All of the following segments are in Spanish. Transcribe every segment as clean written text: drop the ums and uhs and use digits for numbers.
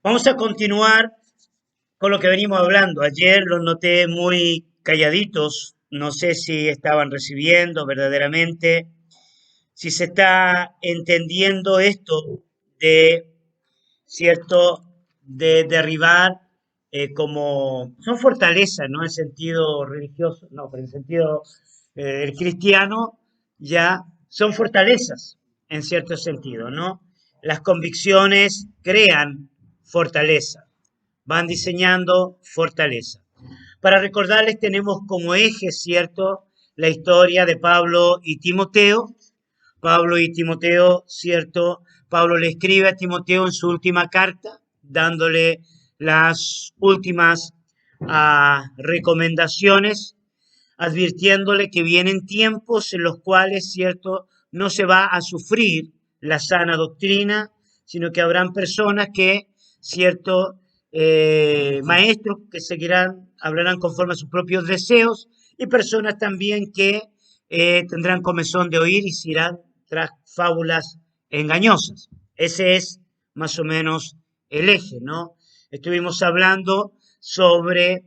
Vamos a continuar con lo que venimos hablando. Ayer los noté muy calladitos. No sé si estaban recibiendo verdaderamente, si se está entendiendo esto de cierto, de derribar como son fortalezas, no en sentido religioso, no, pero en sentido el cristiano ya son fortalezas en cierto sentido, ¿no? Las convicciones crean fortaleza, van diseñando fortaleza. Para recordarles tenemos como eje, ¿cierto?, la historia de Pablo y Timoteo. Pablo y Timoteo, ¿cierto? Pablo le escribe a Timoteo en su última carta, dándole las últimas recomendaciones, advirtiéndole que vienen tiempos en los cuales, ¿cierto?, no se va a sufrir la sana doctrina, sino que habrán personas que, ¿cierto?, maestros que seguirán, hablarán conforme a sus propios deseos, y personas también que tendrán comezón de oír y se irán tras fábulas engañosas. Ese es más o menos el eje, ¿no? Estuvimos hablando sobre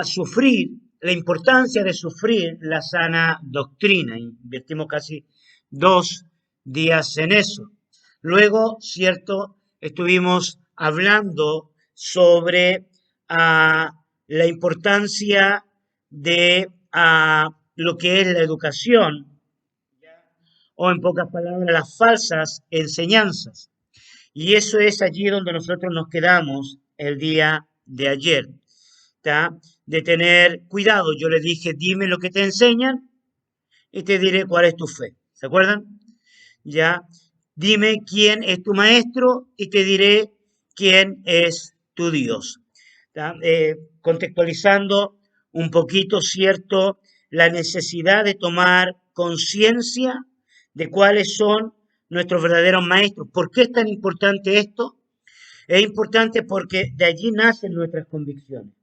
sufrir, la importancia de sufrir la sana doctrina. Invertimos casi 2 días en eso. Luego, cierto, estuvimos hablando sobre la importancia de lo que es la educación, o en pocas palabras, las falsas enseñanzas. Y eso es allí donde nosotros nos quedamos el día de ayer, ¿tá? De tener cuidado. Yo le dije, dime lo que te enseñan y te diré cuál es tu fe. ¿Se acuerdan? Ya, dime quién es tu maestro y te diré quién es tu Dios. Contextualizando un poquito, ¿cierto?, la necesidad de tomar conciencia de cuáles son nuestros verdaderos maestros. ¿Por qué es tan importante esto? Es importante porque de allí nacen nuestras convicciones,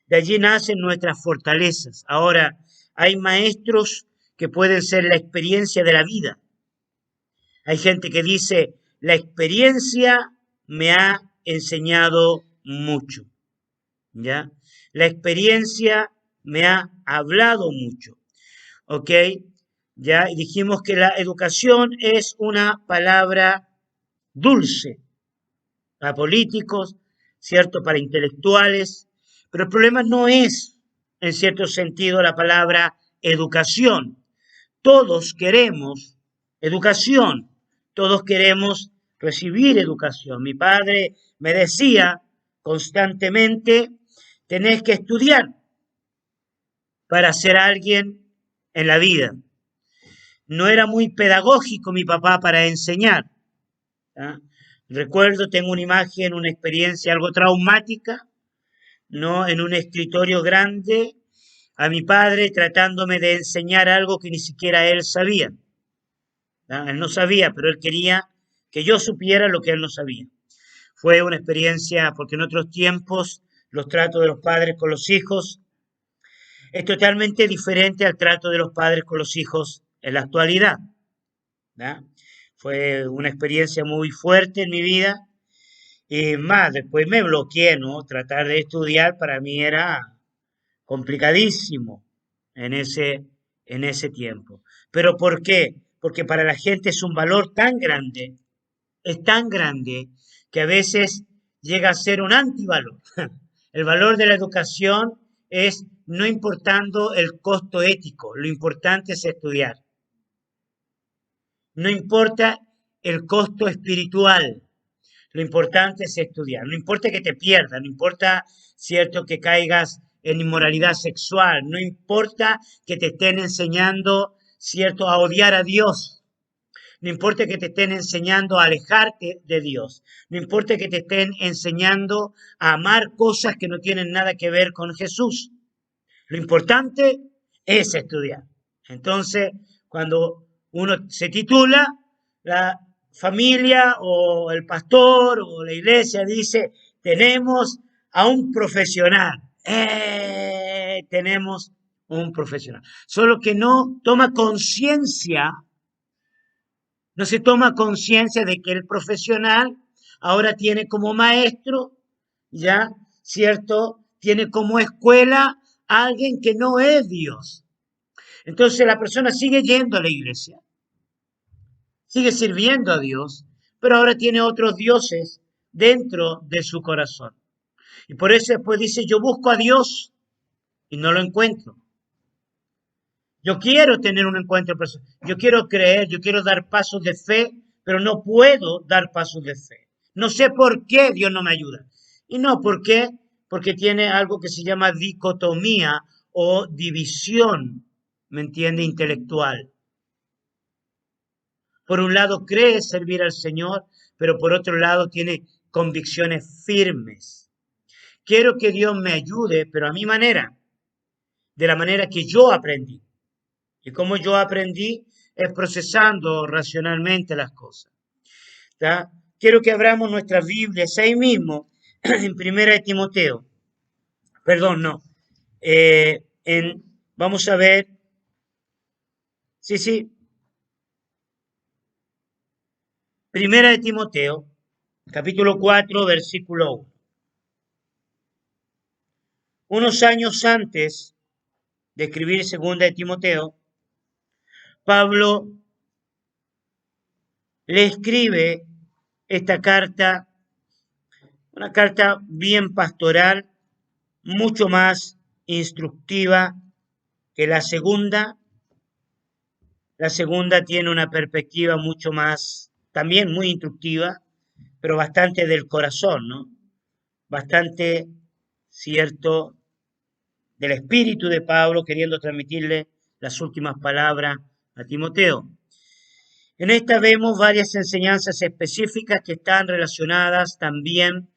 de allí nacen nuestras fortalezas. Ahora, hay maestros que pueden ser la experiencia de la vida. Hay gente que dice, la experiencia me ha enseñado mucho, ¿ya? La experiencia me ha hablado mucho, ¿ok? Ya y dijimos que la educación es una palabra dulce para políticos, ¿cierto? Para intelectuales, pero el problema no es, en cierto sentido, la palabra educación. Todos queremos educación, todos queremos recibir educación. Mi padre me decía constantemente, tenés que estudiar para ser alguien en la vida. No era muy pedagógico mi papá para enseñar. ¿Ah? Recuerdo, tengo una imagen, una experiencia algo traumática, ¿no? En un escritorio grande, a mi padre tratándome de enseñar algo que ni siquiera él sabía. ¿Ah? Él no sabía, pero él quería que yo supiera lo que él no sabía. Fue una experiencia, porque en otros tiempos los tratos de los padres con los hijos es totalmente diferente al trato de los padres con los hijos en la actualidad. ¿Ah? Fue una experiencia muy fuerte en mi vida. Y más, después me bloqueé, ¿no? Tratar de estudiar para mí era complicadísimo en en ese tiempo. ¿Pero por qué? Porque para la gente es un valor tan grande, es tan grande, que a veces llega a ser un antivalor. El valor de la educación es no importando el costo ético, lo importante es estudiar. No importa el costo espiritual, lo importante es estudiar. No importa que te pierdas, no importa, cierto, que caigas en inmoralidad sexual, no importa que te estén enseñando, cierto, a odiar a Dios, no importa que te estén enseñando a alejarte de Dios, no importa que te estén enseñando a amar cosas que no tienen nada que ver con Jesús. Lo importante es estudiar. Entonces, cuando uno se titula, la familia o el pastor o la iglesia dice, tenemos a un profesional. Tenemos un profesional. Solo que no toma conciencia, no se toma conciencia de que el profesional ahora tiene como maestro, ya, ¿cierto? Tiene como escuela a alguien que no es Dios. Entonces la persona sigue yendo a la iglesia, sigue sirviendo a Dios, pero ahora tiene otros dioses dentro de su corazón. Y por eso después dice, yo busco a Dios y no lo encuentro. Yo quiero tener un encuentro personal, yo quiero creer, yo quiero dar pasos de fe, pero no puedo dar pasos de fe. No sé por qué Dios no me ayuda. Y no, ¿por qué? Porque tiene algo que se llama dicotomía o división, ¿me entiende? Intelectual. Por un lado cree servir al Señor, pero por otro lado tiene convicciones firmes. Quiero que Dios me ayude, pero a mi manera, de la manera que yo aprendí. Y como yo aprendí es procesando racionalmente las cosas. ¿Tá? Quiero que abramos nuestras Biblias ahí mismo, en Primera de Timoteo. Perdón, no. Vamos a ver. Sí, sí. Primera de Timoteo, capítulo 4, versículo 1. Unos años antes de escribir Segunda de Timoteo, Pablo le escribe esta carta, una carta bien pastoral, mucho más instructiva que la segunda. La segunda tiene una perspectiva mucho más, también muy instructiva, pero bastante del corazón, ¿no? Bastante cierto del espíritu de Pablo, queriendo transmitirle las últimas palabras a Timoteo. En esta vemos varias enseñanzas específicas que están relacionadas también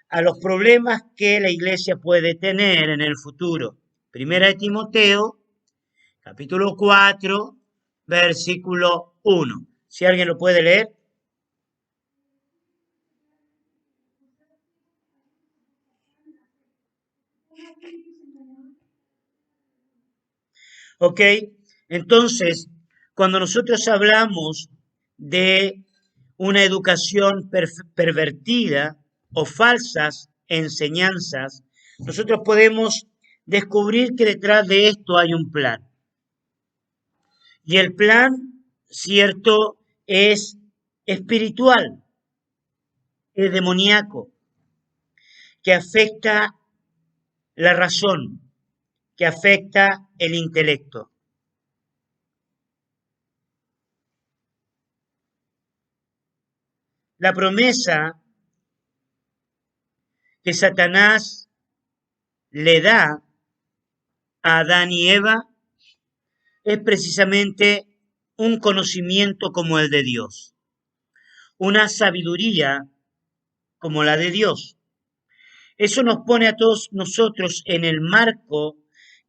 a los problemas que la iglesia puede tener en el futuro. Primera de Timoteo, capítulo 4, versículo 1. Si alguien lo puede leer. Ok, entonces, cuando nosotros hablamos de una educación pervertida o falsas enseñanzas, nosotros podemos descubrir que detrás de esto hay un plan. Y el plan, cierto, es espiritual, es demoníaco, que afecta la razón, que afecta el intelecto. La promesa que Satanás le da a Adán y Eva es precisamente un conocimiento como el de Dios, una sabiduría como la de Dios. Eso nos pone a todos nosotros en el marco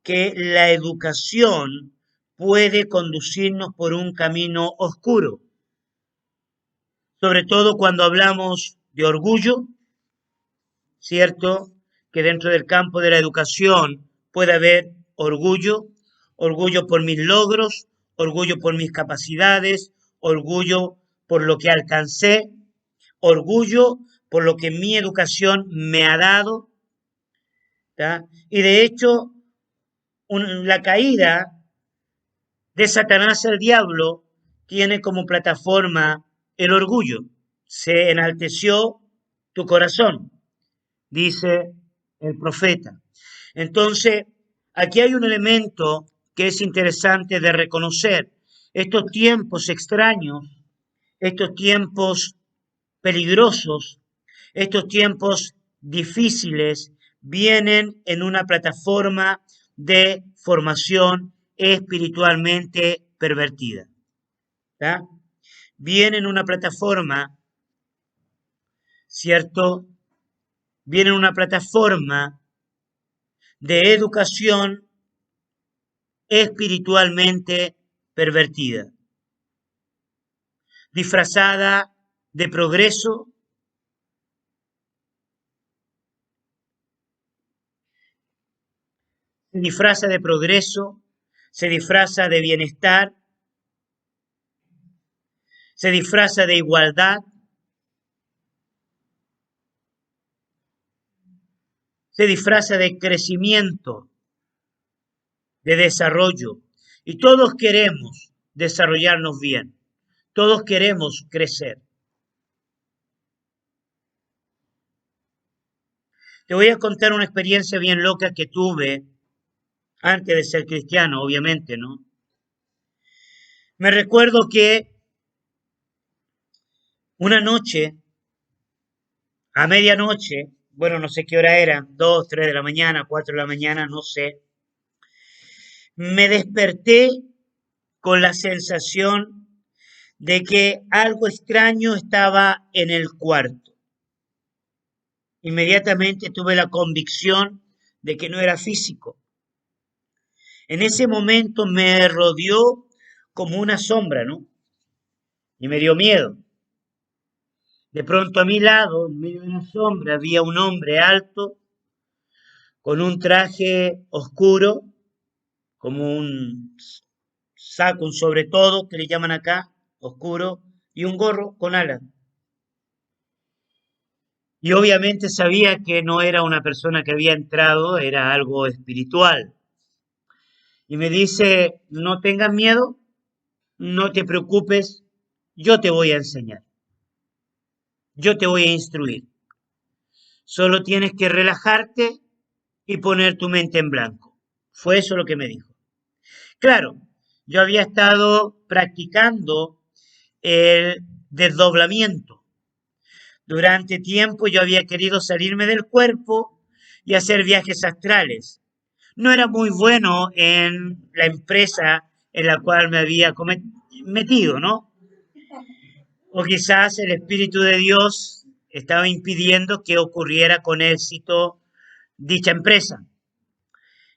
que la educación puede conducirnos por un camino oscuro, sobre todo cuando hablamos de orgullo, ¿cierto? Que dentro del campo de la educación puede haber orgullo, orgullo por mis logros, orgullo por mis capacidades, orgullo por lo que alcancé, orgullo por lo que mi educación me ha dado. ¿tá? Y de hecho, la caída de Satanás al diablo tiene como plataforma el orgullo. Se enalteció tu corazón, dice el profeta. Entonces, aquí hay un elemento que es interesante de reconocer. Estos tiempos extraños, estos tiempos peligrosos, estos tiempos difíciles, vienen en una plataforma de formación espiritualmente pervertida. ¿tá? Viene en una plataforma, ¿cierto? Viene en una plataforma de educación espiritualmente pervertida, disfrazada de progreso, se disfraza de progreso, se disfraza de bienestar, se disfraza de igualdad, se disfraza de crecimiento, de desarrollo. Y todos queremos desarrollarnos bien. Todos queremos crecer. Te voy a contar una experiencia bien loca que tuve antes de ser cristiano, obviamente, ¿no? Me recuerdo que una noche, a medianoche, bueno, no sé qué hora era, 2, 3 de la mañana, 4 de la mañana, no sé, me desperté con la sensación de que algo extraño estaba en el cuarto. Inmediatamente tuve la convicción de que no era físico. En ese momento me rodeó como una sombra, ¿no? Y me dio miedo. De pronto a mi lado, en medio de una sombra, había un hombre alto, con un traje oscuro, como un saco, un sobre todo, que le llaman acá, oscuro, y un gorro con alas. Y obviamente sabía que no era una persona que había entrado, era algo espiritual. Y me dice, no tengas miedo, no te preocupes, yo te voy a enseñar, yo te voy a instruir. Solo tienes que relajarte y poner tu mente en blanco. Fue eso lo que me dijo. Claro, yo había estado practicando el desdoblamiento. Durante tiempo yo había querido salirme del cuerpo y hacer viajes astrales. No era muy bueno en la empresa en la cual me había metido, ¿no? O quizás el Espíritu de Dios estaba impidiendo que ocurriera con éxito dicha empresa.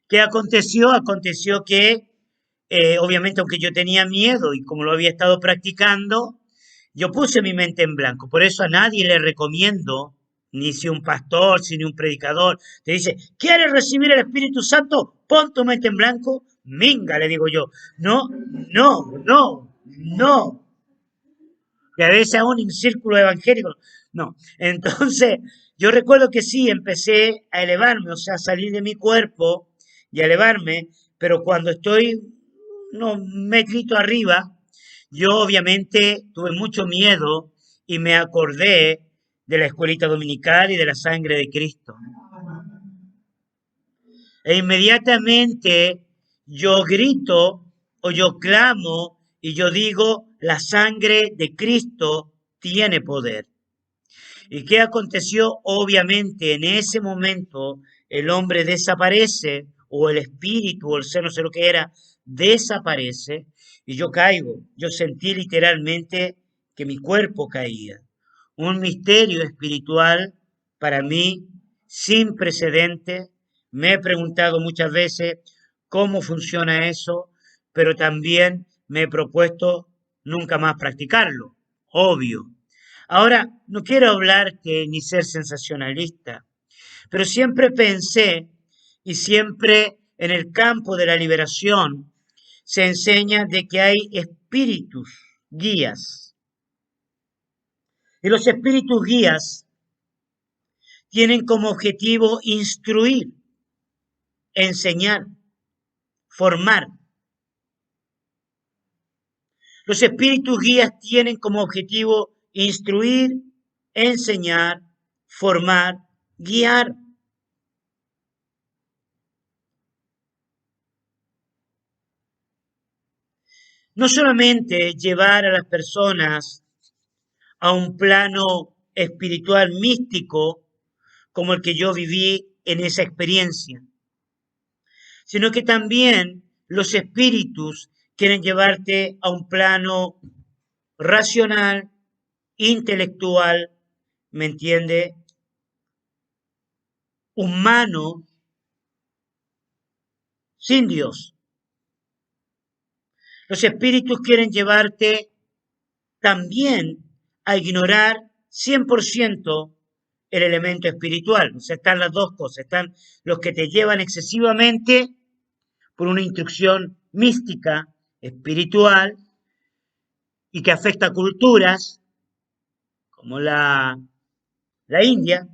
¿Qué aconteció? Aconteció que, obviamente, aunque yo tenía miedo y como lo había estado practicando, yo puse mi mente en blanco. Por eso a nadie le recomiendo, ni si un pastor, ni un predicador, te dice, ¿quieres recibir el Espíritu Santo? Pon tu mente en blanco. Minga, le digo yo. No, no, no, no. Que a veces aún en círculo evangélico. No. Entonces, yo recuerdo que sí, empecé a elevarme, o sea, a salir de mi cuerpo y a elevarme, pero cuando estoy unos metritos arriba, yo obviamente tuve mucho miedo y me acordé de la escuelita dominical y de la sangre de Cristo. E inmediatamente yo grito o yo clamo y yo digo, la sangre de Cristo tiene poder. ¿Y qué aconteció? Obviamente en ese momento el hombre desaparece o el espíritu o el ser, no sé lo que era, desaparece y yo caigo. Yo sentí literalmente que mi cuerpo caía. Un misterio espiritual para mí sin precedente. Me he preguntado muchas veces cómo funciona eso, pero también me he propuesto nunca más practicarlo, obvio. Ahora, no quiero hablarte ni ser sensacionalista, pero siempre pensé y siempre en el campo de la liberación se enseña de que hay espíritus guías. Y los espíritus guías tienen como objetivo instruir, enseñar, formar. Los espíritus guías tienen como objetivo instruir, enseñar, formar, guiar. No solamente llevar a las personas a un plano espiritual místico como el que yo viví en esa experiencia, sino que también los espíritus quieren llevarte a un plano racional, intelectual, ¿me entiende? Humano, sin Dios. Los espíritus quieren llevarte también a ignorar 100% el elemento espiritual. O sea, están las dos cosas. Están los que te llevan excesivamente por una instrucción mística, espiritual, y que afecta a culturas como la India,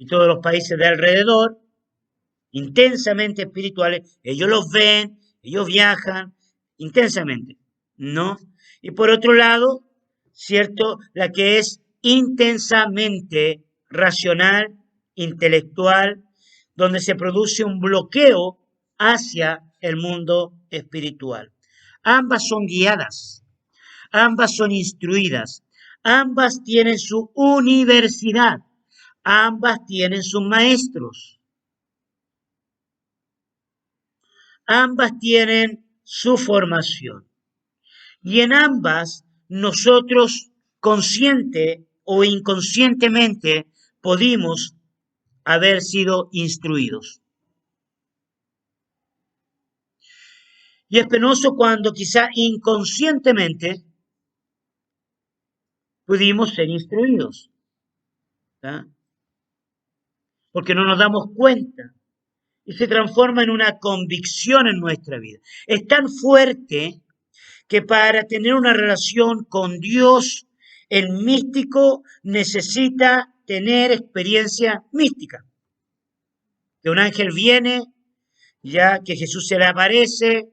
y todos los países de alrededor, intensamente espirituales, ellos los ven, ellos viajan intensamente, ¿no? Y por otro lado, ¿cierto? La que es intensamente racional, intelectual, donde se produce un bloqueo hacia el mundo espiritual. Ambas son guiadas, ambas son instruidas, ambas tienen su universidad, ambas tienen sus maestros, ambas tienen su formación. Y en ambas nosotros consciente o inconscientemente pudimos haber sido instruidos. Y es penoso cuando quizá inconscientemente pudimos ser instruidos, ¿tá? Porque no nos damos cuenta y se transforma en una convicción en nuestra vida. Es tan fuerte que para tener una relación con Dios, el místico necesita tener experiencia mística. Que un ángel viene, ya que Jesús se le aparece,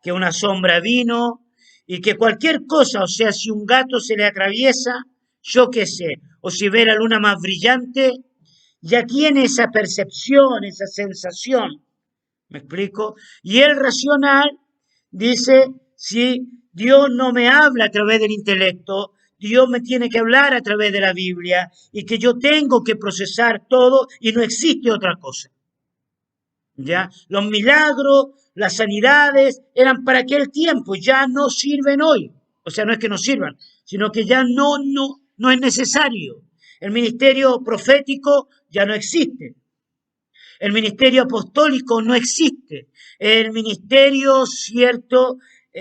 que una sombra vino y que cualquier cosa, o sea, si un gato se le atraviesa, yo qué sé, o si ve la luna más brillante, ya tiene esa percepción, esa sensación. ¿Me explico? Y el racional dice, si Dios no me habla a través del intelecto, Dios me tiene que hablar a través de la Biblia y que yo tengo que procesar todo y no existe otra cosa. ¿Ya? Los milagros, las sanidades eran para aquel tiempo, ya no sirven hoy. O sea, no es que no sirvan, sino que ya no es necesario. El ministerio profético ya no existe. El ministerio apostólico no existe. El ministerio, cierto,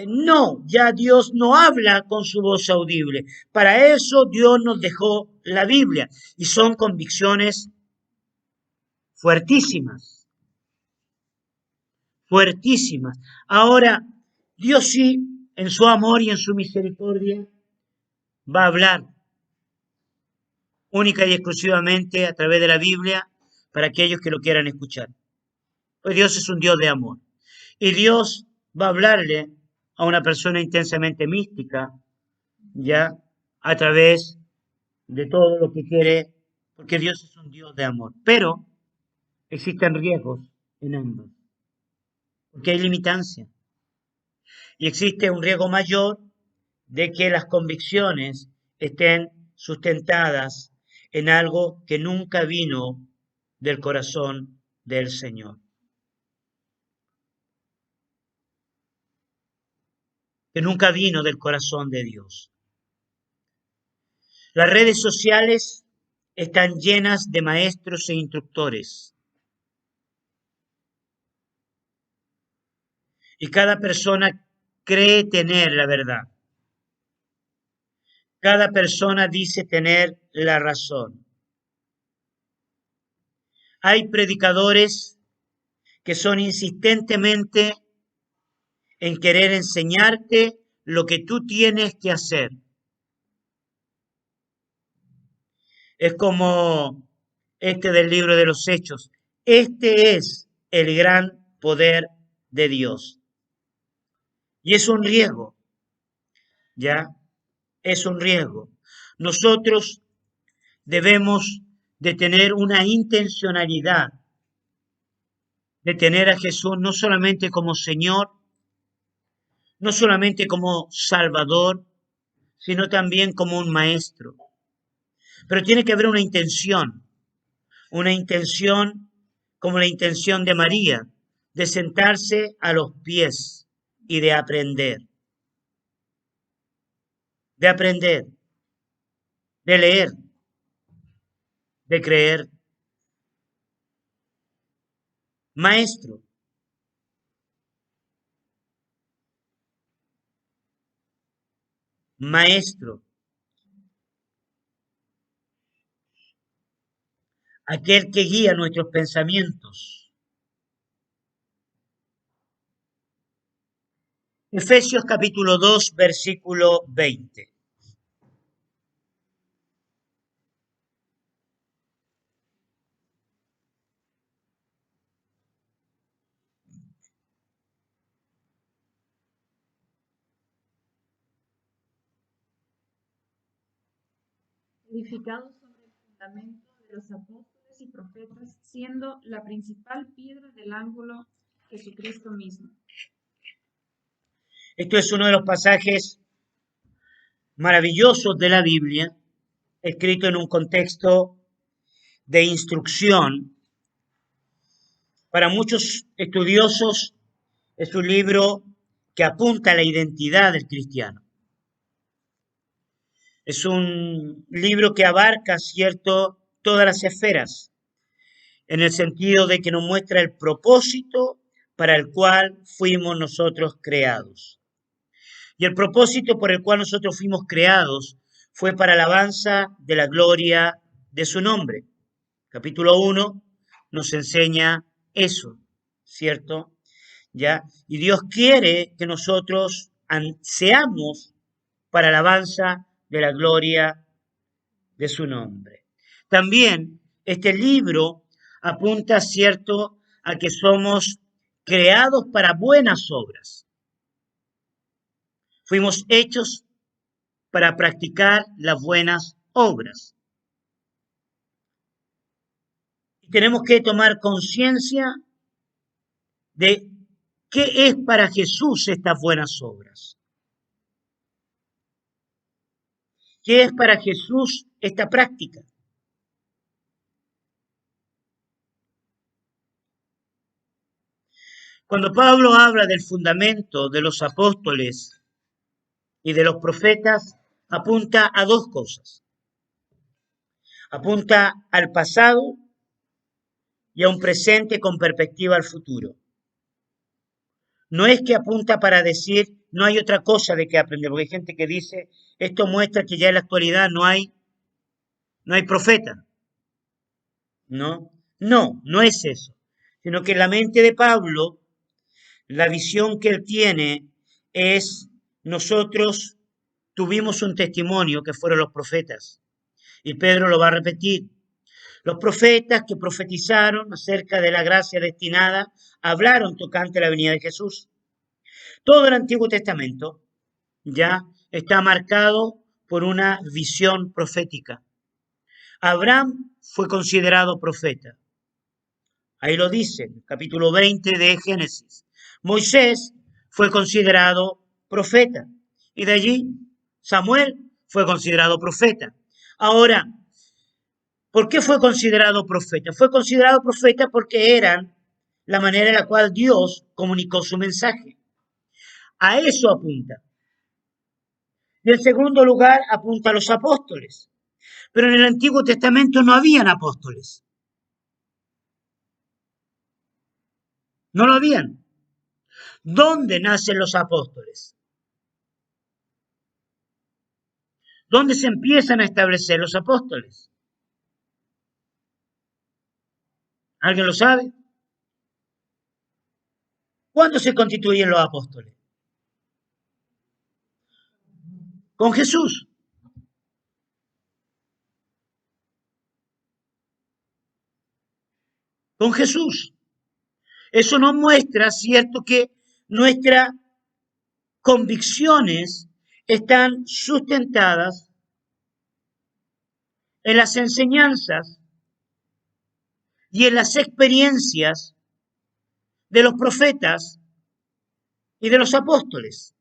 no, ya Dios no habla con su voz audible. Para eso Dios nos dejó la Biblia y son convicciones fuertísimas, fuertísimas. Ahora, Dios sí, en su amor y en su misericordia, va a hablar única y exclusivamente a través de la Biblia para aquellos que lo quieran escuchar. Pues Dios es un Dios de amor. Y Dios va a hablarle a una persona intensamente mística, ya, a través de todo lo que quiere, porque Dios es un Dios de amor. Pero existen riesgos en ambos, porque hay limitancia. Y existe un riesgo mayor de que las convicciones estén sustentadas en algo que nunca vino del corazón del Señor. Que nunca vino del corazón de Dios. Las redes sociales están llenas de maestros e instructores. Y cada persona cree tener la verdad. Cada persona dice tener la razón. Hay predicadores que son insistentemente en querer enseñarte lo que tú tienes que hacer. Es como este del libro de los Hechos. Este es el gran poder de Dios. Y es un riesgo, ¿ya? Es un riesgo. Nosotros debemos de tener una intencionalidad de tener a Jesús no solamente como Señor, no solamente como Salvador, sino también como un Maestro. Pero tiene que haber una intención como la intención de María, de sentarse a los pies y de aprender, de leer, de creer. Maestro, maestro, aquel que guía nuestros pensamientos. Efesios capítulo 2, versículo 20. edificado sobre el fundamento de los apóstoles y profetas, siendo la principal piedra del ángulo Jesucristo mismo. Esto es uno de los pasajes maravillosos de la Biblia, escrito en un contexto de instrucción. Para muchos estudiosos es un libro que apunta a la identidad del cristiano. Es un libro que abarca, cierto, todas las esferas, en el sentido de que nos muestra el propósito para el cual fuimos nosotros creados. Y el propósito por el cual nosotros fuimos creados fue para alabanza de la gloria de su nombre. Capítulo 1 nos enseña eso, ¿cierto? ¿Ya? Y Dios quiere que nosotros seamos para alabanza de la gloria de su nombre. También este libro apunta, ¿cierto?, a que somos creados para buenas obras. Fuimos hechos para practicar las buenas obras. Y tenemos que tomar conciencia de qué es para Jesús estas buenas obras. ¿Qué es para Jesús esta práctica? Cuando Pablo habla del fundamento de los apóstoles y de los profetas, apunta a dos cosas. Apunta al pasado y a un presente con perspectiva al futuro. No es que apunta para decir, no hay otra cosa de que aprender, porque hay gente que dice, esto muestra que ya en la actualidad no hay profeta. No, no es eso, sino que en la mente de Pablo, la visión que él tiene es, nosotros tuvimos un testimonio que fueron los profetas, y Pedro lo va a repetir. Los profetas que profetizaron acerca de la gracia destinada, hablaron tocante la venida de Jesús. Todo el Antiguo Testamento ya está marcado por una visión profética. Abraham fue considerado profeta. Ahí lo dice, capítulo 20 de Génesis. Moisés fue considerado profeta. Y de allí Samuel fue considerado profeta. Ahora, ¿por qué fue considerado profeta? Fue considerado profeta porque eran la manera en la cual Dios comunicó su mensaje. A eso apunta. Y en segundo lugar, apunta a los apóstoles. Pero en el Antiguo Testamento no habían apóstoles. No lo habían. ¿Dónde nacen los apóstoles? ¿Dónde se empiezan a establecer los apóstoles? ¿Alguien lo sabe? ¿Cuándo se constituyen los apóstoles? Con Jesús. Con Jesús. Eso nos muestra, cierto, que nuestras convicciones están sustentadas en las enseñanzas y en las experiencias de los profetas y de los apóstoles.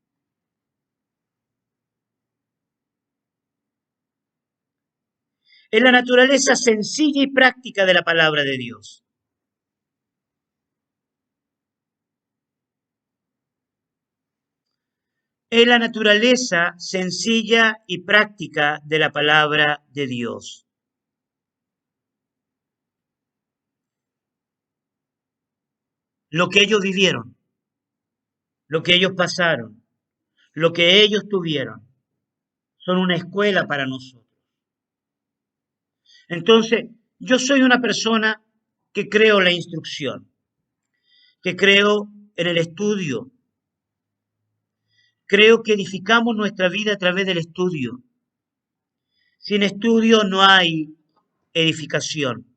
En la naturaleza sencilla y práctica de la palabra de Dios. Es la naturaleza sencilla y práctica de la palabra de Dios. Lo que ellos vivieron, lo que ellos pasaron, lo que ellos tuvieron, son una escuela para nosotros. Entonces, yo soy una persona que creo en la instrucción, que creo en el estudio. Creo que edificamos nuestra vida a través del estudio. Sin estudio no hay edificación.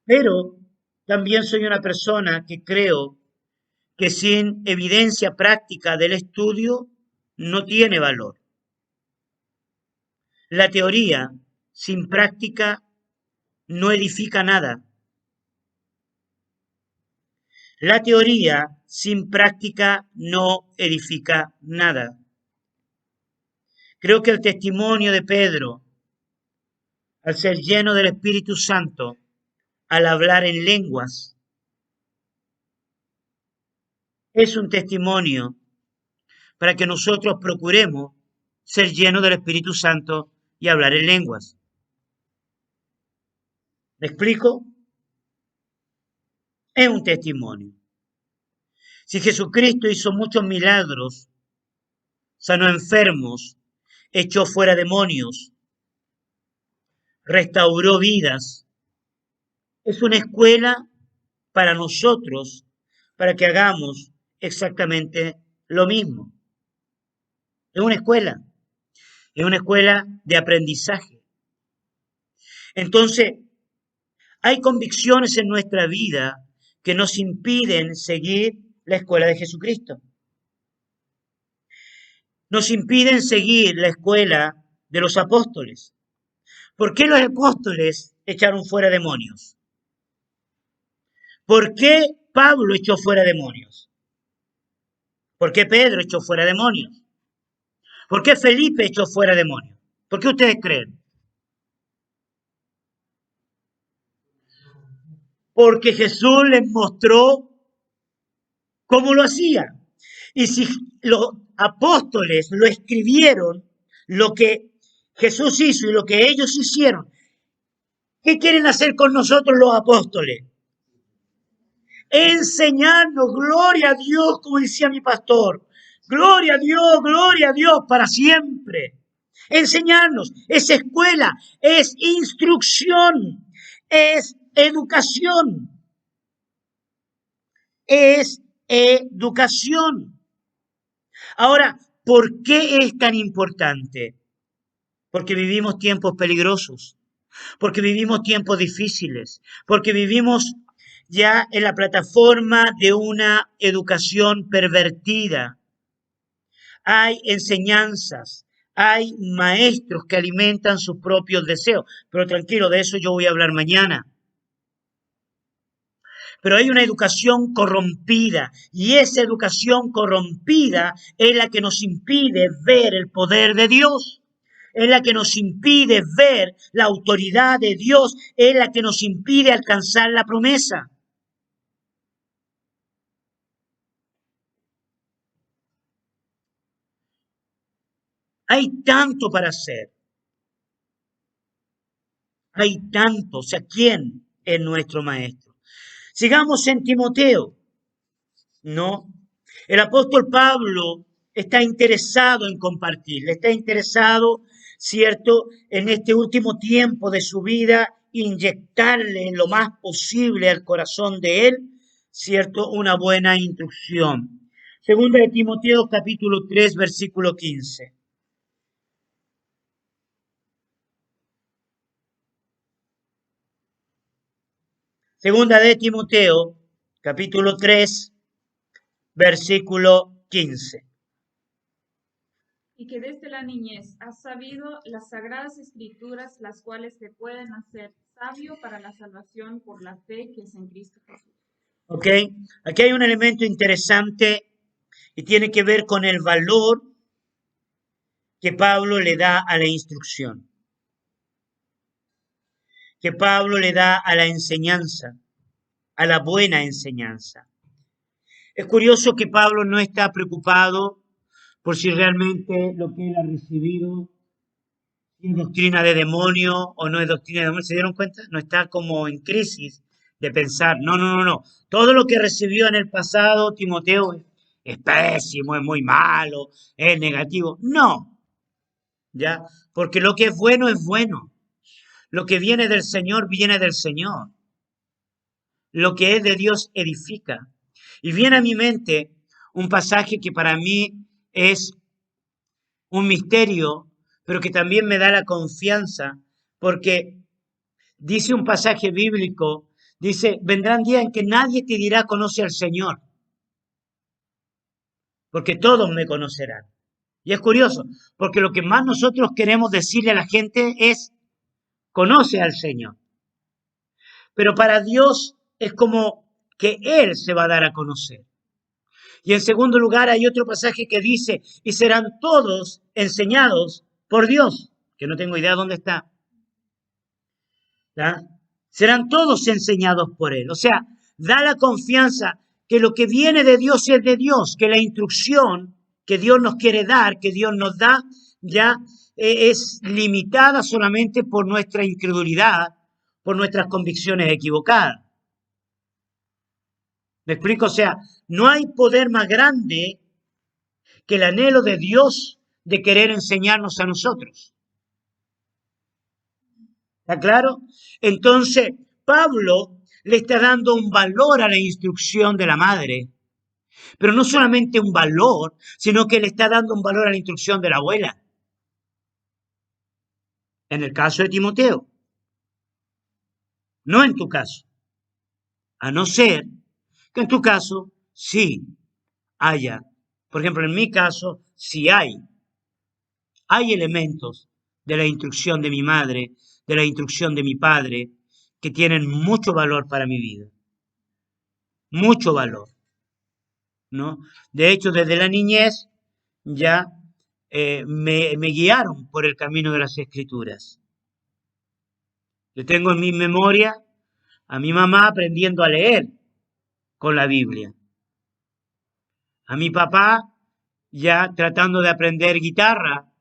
Pero también soy una persona que creo que sin evidencia práctica del estudio no tiene valor. La teoría sin práctica no edifica nada. La teoría sin práctica no edifica nada. Creo que el testimonio de Pedro, al ser lleno del Espíritu Santo, al hablar en lenguas, es un testimonio para que nosotros procuremos ser llenos del Espíritu Santo y hablar en lenguas. ¿Me explico? Es un testimonio. Si Jesucristo hizo muchos milagros, sanó enfermos, echó fuera demonios, restauró vidas, es una escuela para nosotros, para que hagamos exactamente lo mismo. Es una escuela de aprendizaje. Entonces, hay convicciones en nuestra vida que nos impiden seguir la escuela de Jesucristo. Nos impiden seguir la escuela de los apóstoles. ¿Por qué los apóstoles echaron fuera demonios? ¿Por qué Pablo echó fuera demonios? ¿Por qué Pedro echó fuera demonios? ¿Por qué Felipe echó fuera demonios? ¿Por qué ustedes creen? Porque Jesús les mostró cómo lo hacía. Y si los apóstoles lo escribieron, lo que Jesús hizo y lo que ellos hicieron, ¿qué quieren hacer con nosotros los apóstoles? Enseñarnos, gloria a Dios, como decía mi pastor, gloria a Dios para siempre. Enseñarnos, es escuela, es instrucción, es educación, es educación. Ahora, ¿por qué es tan importante? Porque vivimos tiempos peligrosos, porque vivimos tiempos difíciles, porque vivimos ya en la plataforma de una educación pervertida. Hay enseñanzas, hay maestros que alimentan sus propios deseos, pero tranquilo, de eso yo voy a hablar mañana. Pero hay una educación corrompida y esa educación corrompida es la que nos impide ver el poder de Dios. Es la que nos impide ver la autoridad de Dios, es la que nos impide alcanzar la promesa. Hay tanto para hacer, hay tanto, o sea, ¿quién es nuestro maestro? Sigamos en Timoteo, ¿no? El apóstol Pablo está interesado en compartir, está interesado, ¿cierto?, en este último tiempo de su vida, inyectarle lo más posible al corazón de él, ¿cierto?, una buena instrucción. Segunda de Timoteo, capítulo 3, versículo 15. Segunda de Timoteo, capítulo 3, versículo 15. Y que desde la niñez has sabido las sagradas escrituras, las cuales te pueden hacer sabio para la salvación por la fe que es en Cristo Jesús. ¿Ok? Aquí hay un elemento interesante y tiene que ver con el valor que Pablo le da a la instrucción, que Pablo le da a la enseñanza, a la buena enseñanza. Es curioso que Pablo no está preocupado por si realmente lo que él ha recibido es doctrina de demonio o no es doctrina de demonio. ¿Se dieron cuenta? No está como en crisis de pensar, no. Todo lo que recibió en el pasado Timoteo es pésimo, es muy malo, es negativo. No, ¿ya? Porque lo que es bueno es bueno. Lo que viene del Señor viene del Señor. Lo que es de Dios edifica. Y viene a mi mente un pasaje que para mí es un misterio, pero que también me da la confianza, porque dice un pasaje bíblico, dice, vendrán días en que nadie te dirá conoce al Señor, porque todos me conocerán. Y es curioso, porque lo que más nosotros queremos decirle a la gente es, conoce al Señor. Pero para Dios es como que Él se va a dar a conocer. Y en segundo lugar hay otro pasaje que dice, y serán todos enseñados por Dios, que no tengo idea dónde está. ¿Ya? Serán todos enseñados por Él. O sea, da la confianza que lo que viene de Dios es de Dios, que la instrucción que Dios nos quiere dar, que Dios nos da, ya es limitada solamente por nuestra incredulidad, por nuestras convicciones equivocadas. ¿Me explico? O sea, no hay poder más grande que el anhelo de Dios de querer enseñarnos a nosotros. ¿Está claro? Entonces, Pablo le está dando un valor a la instrucción de la madre, pero no solamente un valor, sino que le está dando un valor a la instrucción de la abuela. En el caso de Timoteo, no en tu caso, a no ser que en tu caso sí haya. Por ejemplo, en mi caso, sí hay elementos de la instrucción de mi madre, de la instrucción de mi padre, que tienen mucho valor para mi vida, mucho valor, ¿no? De hecho, desde la niñez ya me guiaron por el camino de las escrituras. Yo tengo en mi memoria a mi mamá aprendiendo a leer con la Biblia, a mi papá ya tratando de aprender guitarra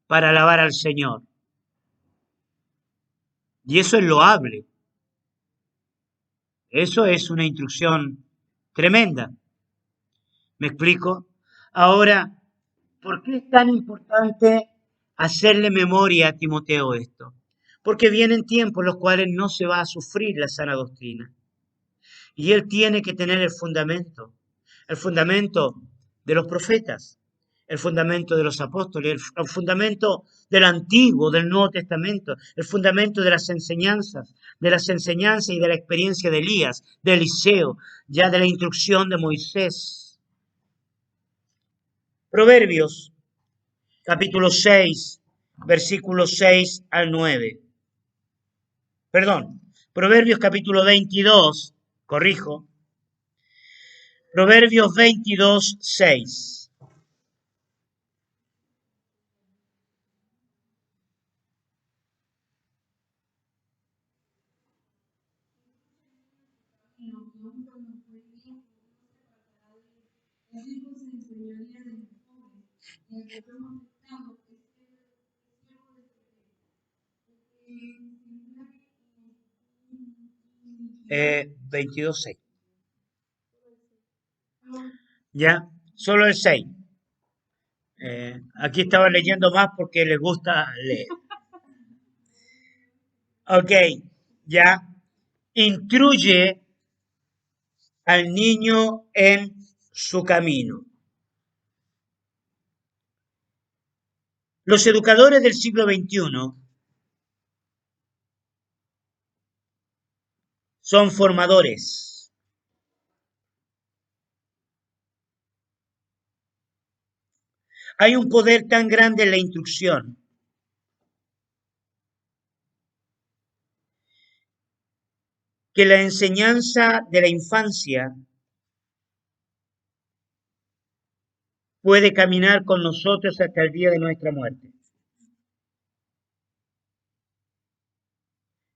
para alabar al Señor. Y eso es loable. Eso es una instrucción tremenda. ¿Me explico? Ahora, ¿por qué es tan importante hacerle memoria a Timoteo esto? Porque vienen tiempos en los cuales no se va a sufrir la sana doctrina. Y él tiene que tener el fundamento de los profetas, el fundamento de los apóstoles, el fundamento del Antiguo, del Nuevo Testamento, el fundamento de las enseñanzas y de la experiencia de Elías, de Eliseo, ya de la instrucción de Moisés. Proverbios, capítulo 6, versículos 6 al 9. Perdón, Proverbios capítulo 22, corrijo, Proverbios 22, 6. Eh, 22, 6. Ya, solo el 6. Aquí estaba leyendo más porque les gusta leer. Ok, ya. Instruye al niño en su camino. Los educadores del siglo XXI son formadores. Hay un poder tan grande en la instrucción que la enseñanza de la infancia puede caminar con nosotros hasta el día de nuestra muerte.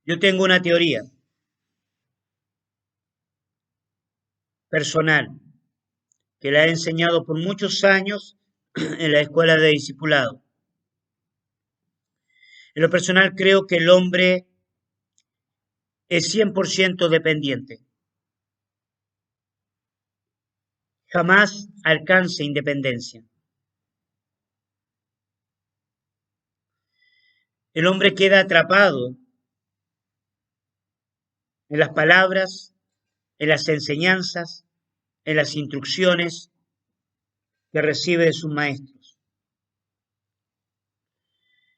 Yo tengo una teoría personal que la he enseñado por muchos años en la escuela de discipulado. En lo personal creo que el hombre es 100% dependiente. Jamás alcance independencia. El hombre queda atrapado en las palabras, en las enseñanzas, en las instrucciones que recibe de sus maestros.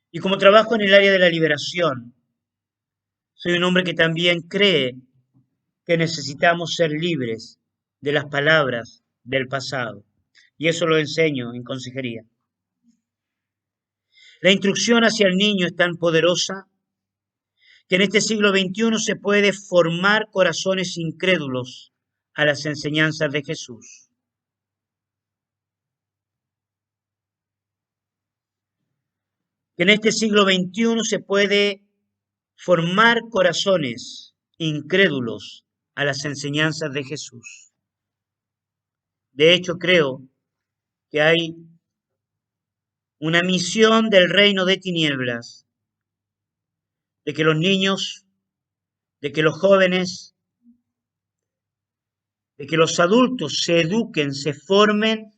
Y como trabajo en el área de la liberación, soy un hombre que también cree que necesitamos ser libres de las palabras del pasado. Y eso lo enseño en consejería. La instrucción hacia el niño es tan poderosa que en este siglo XXI se puede formar corazones incrédulos a las enseñanzas de Jesús. Que en este siglo XXI se puede formar corazones incrédulos a las enseñanzas de Jesús. De hecho, creo que hay una misión del reino de tinieblas, de que los niños, de que los jóvenes, de que los adultos se eduquen, se formen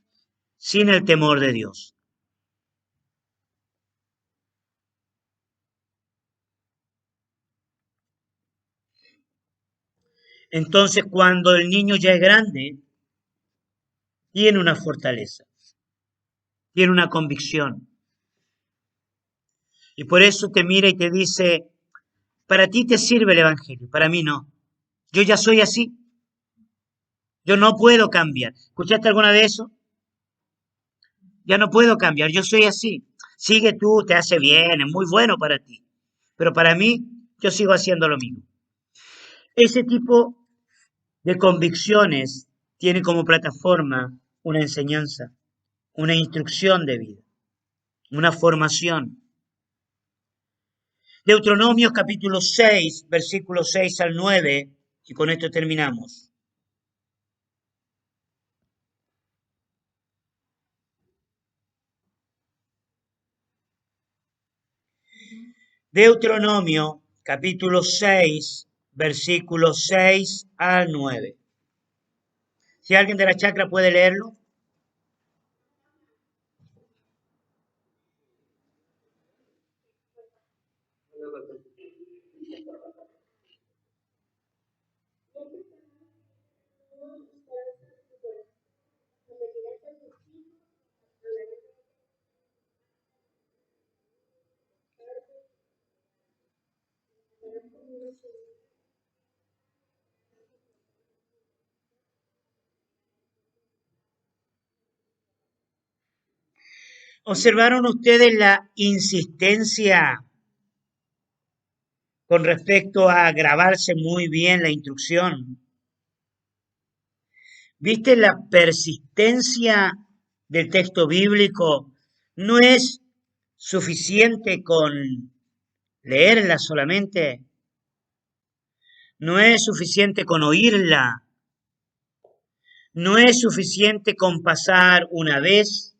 sin el temor de Dios. Entonces, cuando el niño ya es grande, tiene una fortaleza, tiene una convicción. Y por eso te mira y te dice, para ti te sirve el Evangelio, para mí no. Yo ya soy así, yo no puedo cambiar. ¿Escuchaste alguna vez eso? Ya no puedo cambiar, yo soy así. Sigue tú, te hace bien, es muy bueno para ti. Pero para mí, yo sigo haciendo lo mismo. Ese tipo de convicciones tiene como plataforma una enseñanza, una instrucción de vida, una formación. Deuteronomios capítulo 6, versículos 6 al 9, y con esto terminamos. Deuteronomio capítulo 6, versículos 6 al 9. Si alguien de la chacra puede leerlo. ¿Observaron ustedes la insistencia con respecto a grabarse muy bien la instrucción? ¿Viste la persistencia del texto bíblico? No es suficiente con leerla solamente, no es suficiente con oírla, no es suficiente con pasar una vez.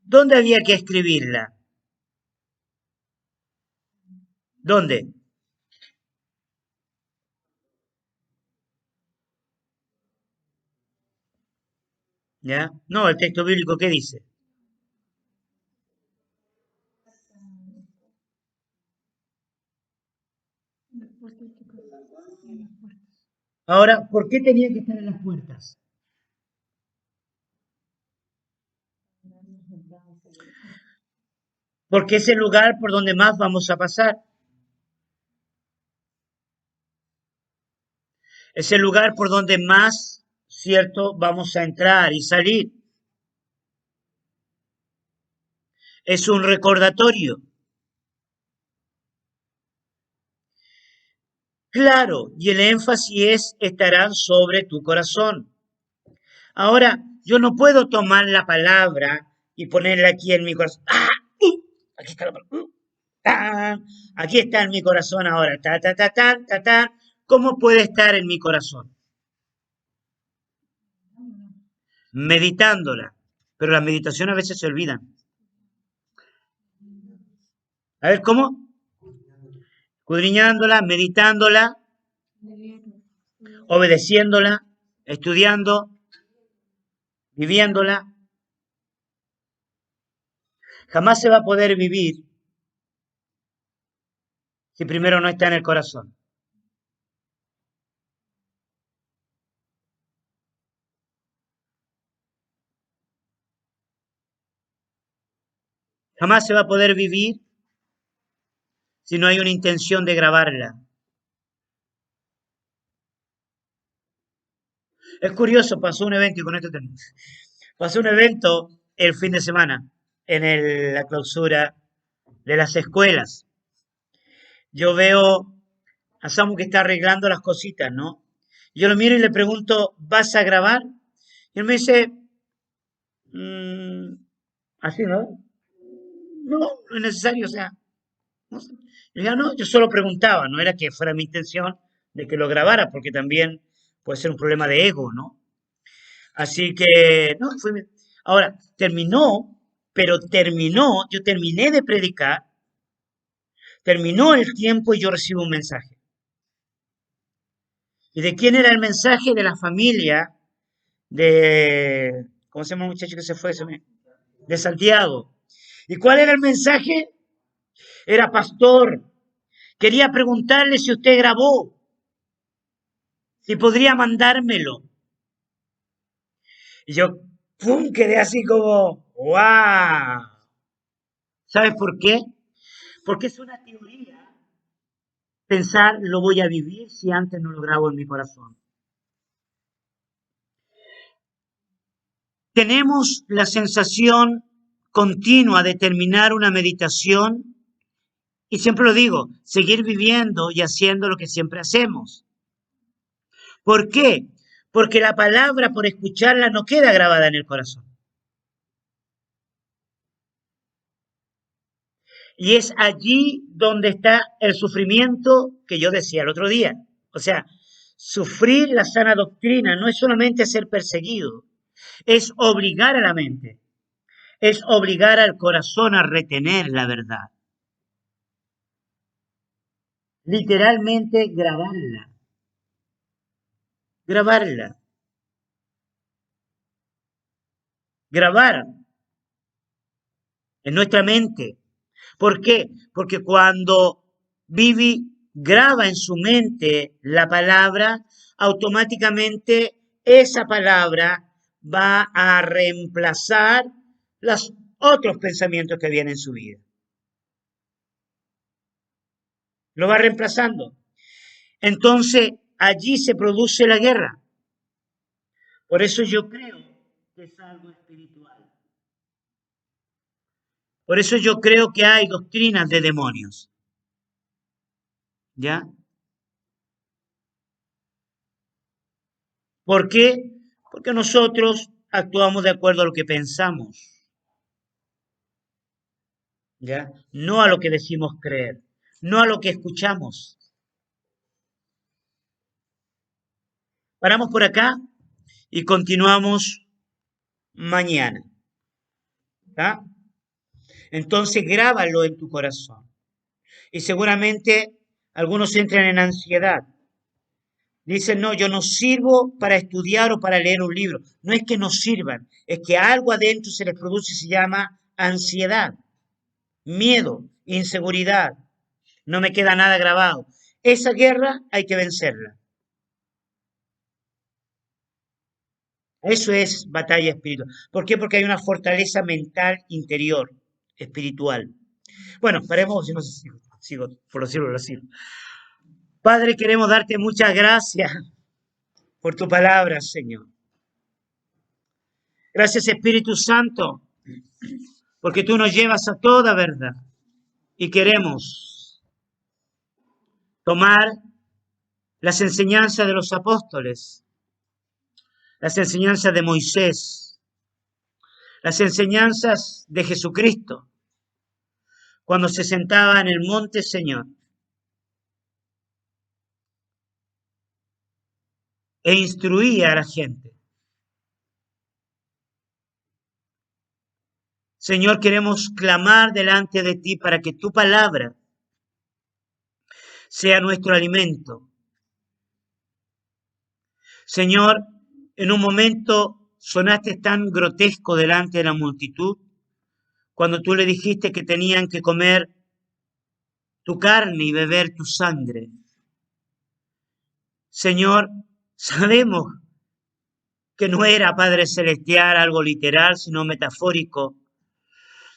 ¿Dónde había que escribirla? ¿Dónde? ¿Ya? No, el texto bíblico, ¿qué dice? Ahora, ¿por qué tenía que estar en las puertas? Porque es el lugar por donde más vamos a pasar. Es el lugar por donde más, cierto, vamos a entrar y salir. Es un recordatorio. Claro, y el énfasis estarán sobre tu corazón. Ahora, yo no puedo tomar la palabra y ponerla aquí en mi corazón. ¡Ah! Aquí está la palabra. ¡Tan! Aquí está en mi corazón ahora. Ta, ta, ta, ta, ta, ta. ¿Cómo puede estar en mi corazón? Meditándola. Pero las meditaciones a veces se olvidan. A ver, ¿cómo? Escudriñándola, meditándola, obedeciéndola, estudiando, viviéndola. Jamás se va a poder vivir si primero no está en el corazón. Jamás se va a poder vivir si no hay una intención de grabarla. Es curioso, pasó un evento, y con esto termino. Pasó un evento el fin de semana en la clausura de las escuelas. Yo veo a Samu que está arreglando las cositas, ¿no? Yo lo miro y le pregunto, ¿vas a grabar? Y él me dice, "Mm, así, ¿no? No, no es necesario, o sea, no sé". Y yo, no, yo solo preguntaba, no era que fuera mi intención de que lo grabara, porque también puede ser un problema de ego, ¿no? Así que, no, ahora, terminó, pero terminó, yo terminé de predicar, terminó el tiempo y yo recibo un mensaje. ¿Y de quién era el mensaje? De la familia de, ¿cómo se llama el muchacho que se fue? De Santiago. ¿Y cuál era el mensaje? Era pastor. Quería preguntarle si usted grabó, si podría mandármelo. Y yo, ¡pum!, quedé así como, ¡wow! ¿Sabes por qué? Porque es una teoría pensar lo voy a vivir si antes no lo grabo en mi corazón. Tenemos la sensación continua de terminar una meditación y siempre lo digo, seguir viviendo y haciendo lo que siempre hacemos. ¿Por qué? Porque la palabra por escucharla no queda grabada en el corazón. Y es allí donde está el sufrimiento que yo decía el otro día. O sea, sufrir la sana doctrina no es solamente ser perseguido, es obligar a la mente, es obligar al corazón a retener la verdad. Literalmente grabarla. Grabarla. Grabar en nuestra mente. ¿Por qué? Porque cuando Vivi graba en su mente la palabra, automáticamente esa palabra va a reemplazar los otros pensamientos que vienen en su vida. Lo va reemplazando. Entonces, allí se produce la guerra. Por eso yo creo que es algo espiritual. Por eso yo creo que hay doctrinas de demonios. ¿Ya? ¿Por qué? Porque nosotros actuamos de acuerdo a lo que pensamos, ¿ya? No a lo que decimos creer, no a lo que escuchamos. Paramos por acá y continuamos mañana, ¿ya? Entonces grábalo en tu corazón. Y seguramente algunos entran en ansiedad. Dicen, no, yo no sirvo para estudiar o para leer un libro. No es que no sirvan, es que algo adentro se les produce y se llama ansiedad, miedo, inseguridad. No me queda nada grabado. Esa guerra hay que vencerla. Eso es batalla espiritual. ¿Por qué? Porque hay una fortaleza mental interior, espiritual. Bueno, paremos, yo no sé si sigo, por decirlo así. Padre, queremos darte muchas gracias por tu palabra, Señor. Gracias, Espíritu Santo, porque tú nos llevas a toda verdad y queremos tomar las enseñanzas de los apóstoles, las enseñanzas de Moisés, las enseñanzas de Jesucristo, cuando se sentaba en el monte, Señor, e instruía a la gente. Señor, queremos clamar delante de ti para que tu palabra sea nuestro alimento. Señor, en un momento sonaste tan grotesco delante de la multitud, cuando tú le dijiste que tenían que comer tu carne y beber tu sangre. Señor, sabemos que no era, Padre Celestial, algo literal, sino metafórico,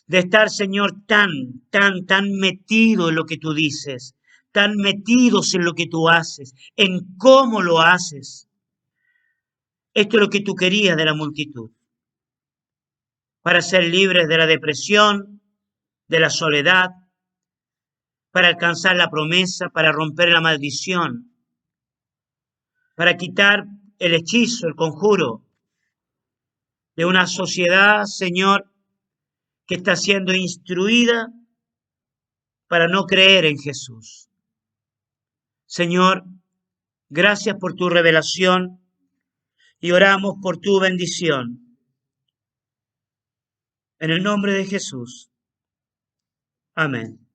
de estar, Señor, tan metido en lo que tú dices, tan metidos en lo que tú haces, en cómo lo haces. Esto es lo que tú querías de la multitud. para ser libres de la depresión, de la soledad, para alcanzar la promesa, para romper la maldición, para quitar el hechizo, el conjuro de una sociedad, Señor, que está siendo instruida para no creer en Jesús. Señor, gracias por tu revelación y oramos por tu bendición. En el nombre de Jesús. Amén.